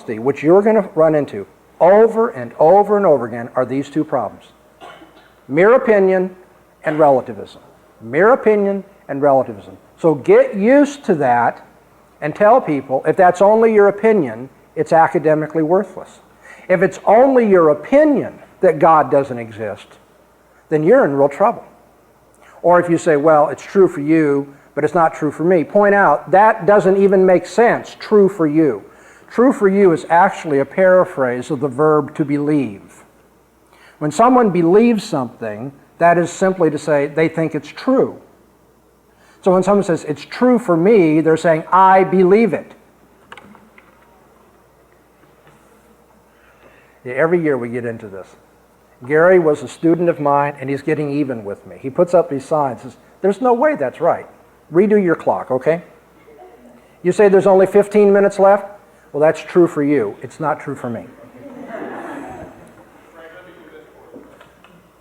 What you're going to run into over and over and over again are these two problems. Mere opinion and relativism. Mere opinion and relativism. So get used to that and tell people if that's only your opinion, it's academically worthless. If it's only your opinion that God doesn't exist, then you're in real trouble. Or if you say, well, it's true for you, but it's not true for me, point out that doesn't even make sense, true for you. True for you is actually a paraphrase of the verb to believe. When someone believes something, that is simply to say they think it's true. So when someone says, it's true for me, they're saying, I believe it. Yeah, every year we get into this. Gary was a student of mine, and he's getting even with me. He puts up these signs, says, there's no way that's right. Redo your clock, okay? You say there's only 15 minutes left? Well, that's true for you. It's not true for me.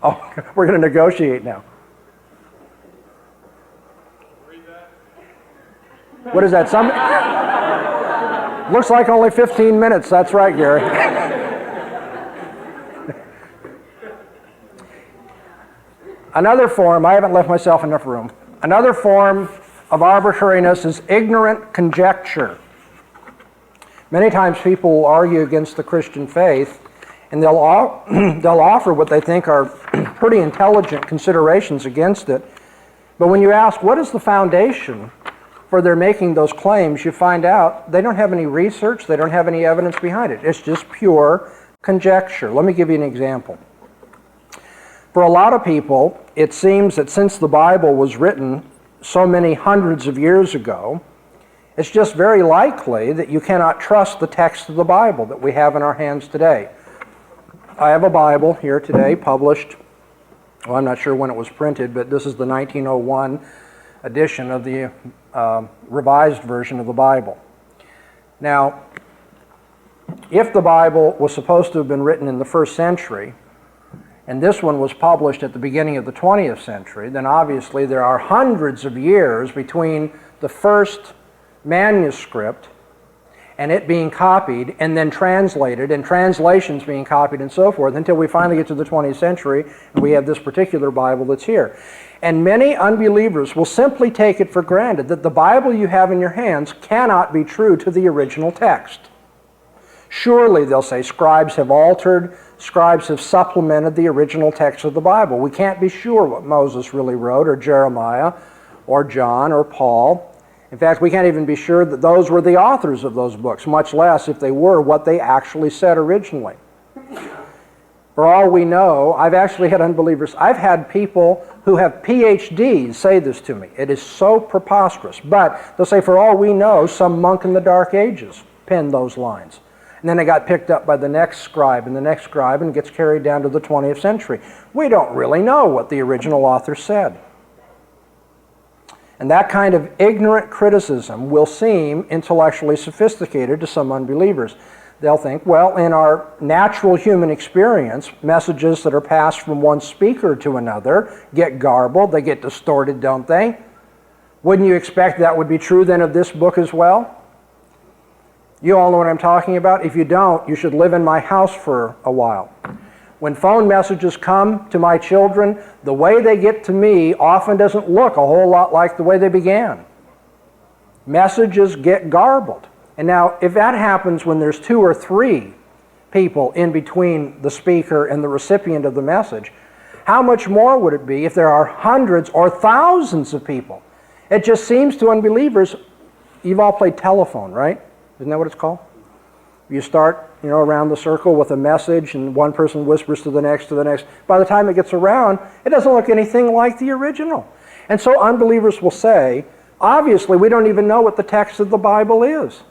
Oh, we're going to negotiate now. What is that? Looks like only 15 minutes. That's right, Gary. Another form, I haven't left myself enough room. Another form of arbitrariness is ignorant conjecture. Many times people will argue against the Christian faith, and they'll offer what they think are pretty intelligent considerations against it. But when you ask, what is the foundation for their making those claims, you find out they don't have any research, they don't have any evidence behind it. It's just pure conjecture. Let me give you an example. For a lot of people, it seems that since the Bible was written so many hundreds of years ago, it's just very likely that you cannot trust the text of the Bible that we have in our hands today. I have a Bible here today, published, well, I'm not sure when it was printed, but this is the 1901 edition of the revised version of the Bible. Now, if the Bible was supposed to have been written in the first century, and this one was published at the beginning of the 20th century, then obviously there are hundreds of years between the first manuscript and it being copied and then translated, and translations being copied and so forth, until we finally get to the 20th century and we have this particular Bible that's here. And many unbelievers will simply take it for granted that the Bible you have in your hands cannot be true to the original text. Surely, they'll say, scribes have altered, scribes have supplemented the original text of the Bible. We can't be sure what Moses really wrote, or Jeremiah, or John, or Paul. In fact, we can't even be sure that those were the authors of those books, much less, if they were, what they actually said originally. For all we know, I've actually had unbelievers, I've had people who have PhDs say this to me. It is so preposterous. But they'll say, for all we know, some monk in the Dark Ages penned those lines. And then it got picked up by the next scribe and the next scribe, and gets carried down to the 20th century. We don't really know what the original author said. And that kind of ignorant criticism will seem intellectually sophisticated to some unbelievers. They'll think, well, in our natural human experience, messages that are passed from one speaker to another get garbled, they get distorted, don't they? Wouldn't you expect that would be true then of this book as well? You all know what I'm talking about. If you don't, you should live in my house for a while. When phone messages come to my children, the way they get to me often doesn't look a whole lot like the way they began. Messages get garbled. And now, if that happens when there's 2 or 3 people in between the speaker and the recipient of the message, how much more would it be if there are hundreds or thousands of people? It just seems to unbelievers, you've all played telephone, right? Isn't that what it's called? You start, around the circle with a message, and one person whispers to the next, to the next. By the time it gets around, it doesn't look anything like the original. And so unbelievers will say, obviously, we don't even know what the text of the Bible is.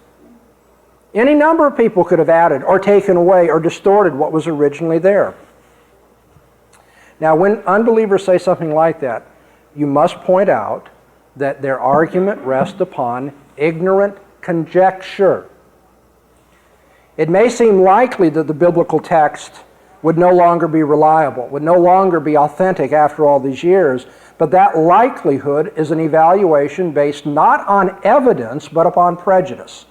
Any number of people could have added or taken away or distorted what was originally there. Now, when unbelievers say something like that, you must point out that their argument rests upon ignorant conjecture. It may seem likely that the biblical text would no longer be reliable, would no longer be authentic after all these years, but that likelihood is an evaluation based not on evidence, but upon prejudice.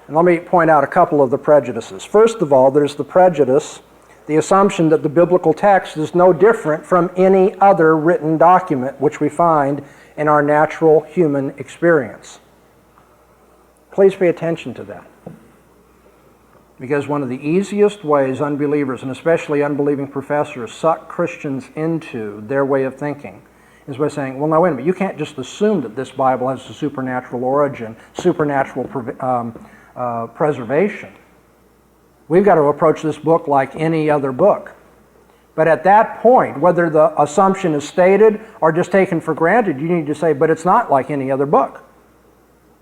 And let me point out a couple of the prejudices. First of all, there's the prejudice, the assumption that the biblical text is no different from any other written document which we find in our natural human experience. Please pay attention to that. Because one of the easiest ways unbelievers, and especially unbelieving professors, suck Christians into their way of thinking is by saying, well, now wait a minute, you can't just assume that this Bible has a supernatural origin, supernatural preservation. We've got to approach this book like any other book. But at that point, whether the assumption is stated or just taken for granted, you need to say, but it's not like any other book.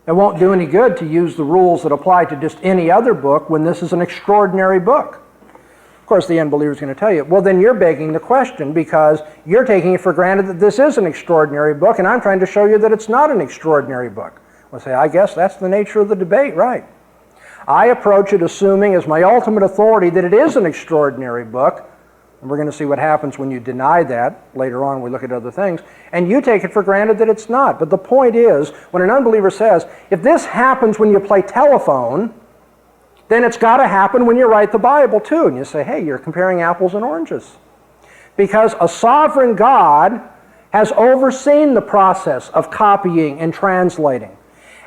It won't do any good to use the rules that apply to just any other book when this is an extraordinary book. Of course, the unbeliever is going to tell you, well, then you're begging the question because you're taking it for granted that this is an extraordinary book, and I'm trying to show you that it's not an extraordinary book. We'll say, I guess that's the nature of the debate, right? I approach it assuming as my ultimate authority that it is an extraordinary book, and we're going to see what happens when you deny that. Later on, we look at other things. And you take it for granted that it's not. But the point is, when an unbeliever says, if this happens when you play telephone, then it's got to happen when you write the Bible too. And you say, hey, you're comparing apples and oranges. Because a sovereign God has overseen the process of copying and translating.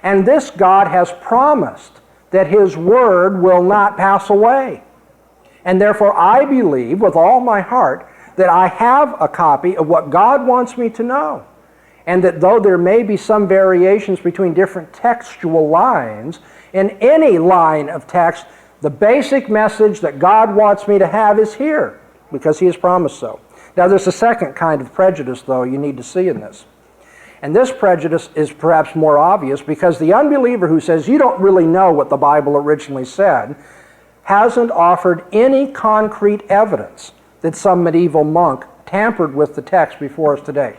And this God has promised that His Word will not pass away. And therefore, I believe with all my heart that I have a copy of what God wants me to know. And that though there may be some variations between different textual lines, in any line of text, the basic message that God wants me to have is here, because He has promised so. Now, there's a second kind of prejudice, though, you need to see in this. And this prejudice is perhaps more obvious because the unbeliever who says, you don't really know what the Bible originally said, hasn't offered any concrete evidence that some medieval monk tampered with the text before us today.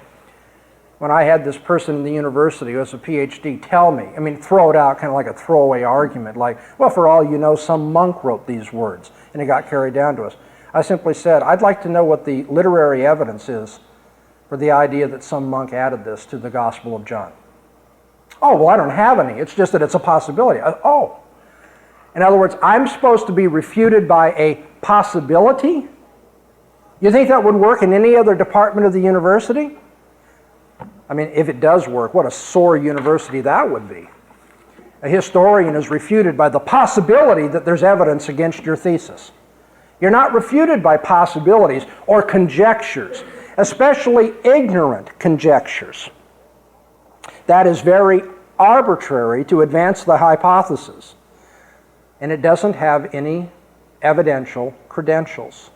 When I had this person in the university who has a PhD tell me, throw it out kind of like a throwaway argument, like, well, for all you know, some monk wrote these words, and it got carried down to us. I simply said, I'd like to know what the literary evidence is for the idea that some monk added this to the Gospel of John. Oh, well, I don't have any. It's just that it's a possibility. In other words, I'm supposed to be refuted by a possibility? You think that would work in any other department of the university? If it does work, what a sore university that would be. A historian is refuted by the possibility that there's evidence against your thesis. You're not refuted by possibilities or conjectures, especially ignorant conjectures. That is very arbitrary to advance the hypothesis. And it doesn't have any evidential credentials.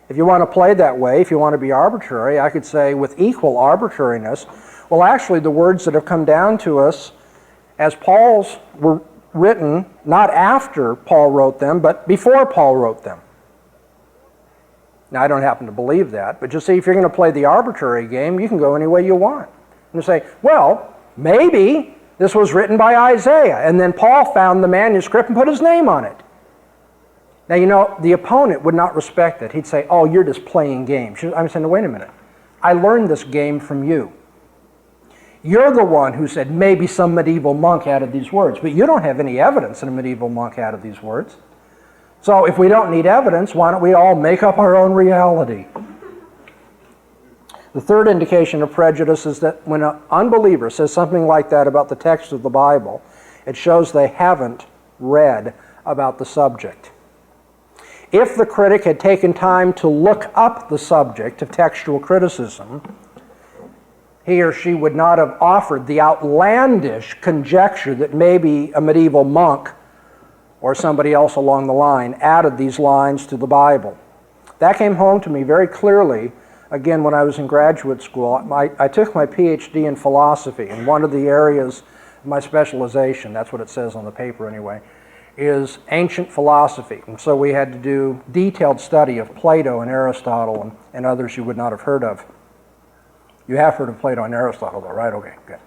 If you want to play that way, if you want to be arbitrary, I could say with equal arbitrariness, well, actually the words that have come down to us as Paul's were written, not after Paul wrote them, but before Paul wrote them. Now, I don't happen to believe that, but just see, if you're going to play the arbitrary game, you can go any way you want. And you say, well, maybe this was written by Isaiah, and then Paul found the manuscript and put his name on it. Now, the opponent would not respect it. He'd say, oh, you're just playing games. I'm saying, wait a minute. I learned this game from you. You're the one who said maybe some medieval monk added these words, but you don't have any evidence that a medieval monk added these words. So if we don't need evidence, why don't we all make up our own reality? The third indication of prejudice is that when an unbeliever says something like that about the text of the Bible, it shows they haven't read about the subject. If the critic had taken time to look up the subject of textual criticism, he or she would not have offered the outlandish conjecture that maybe a medieval monk or somebody else along the line added these lines to the Bible. That came home to me very clearly, again, when I was in graduate school. I took my PhD in philosophy, and one of the areas of my specialization, that's what it says on the paper anyway, is ancient philosophy. And so we had to do detailed study of Plato and Aristotle and others you would not have heard of. You have heard of Plato and Aristotle, though, right? Okay, good.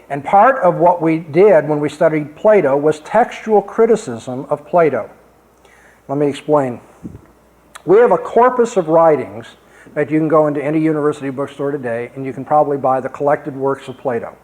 And part of what we did when we studied Plato was textual criticism of Plato. Let me explain. We have a corpus of writings that you can go into any university bookstore today, and you can probably buy the collected works of Plato.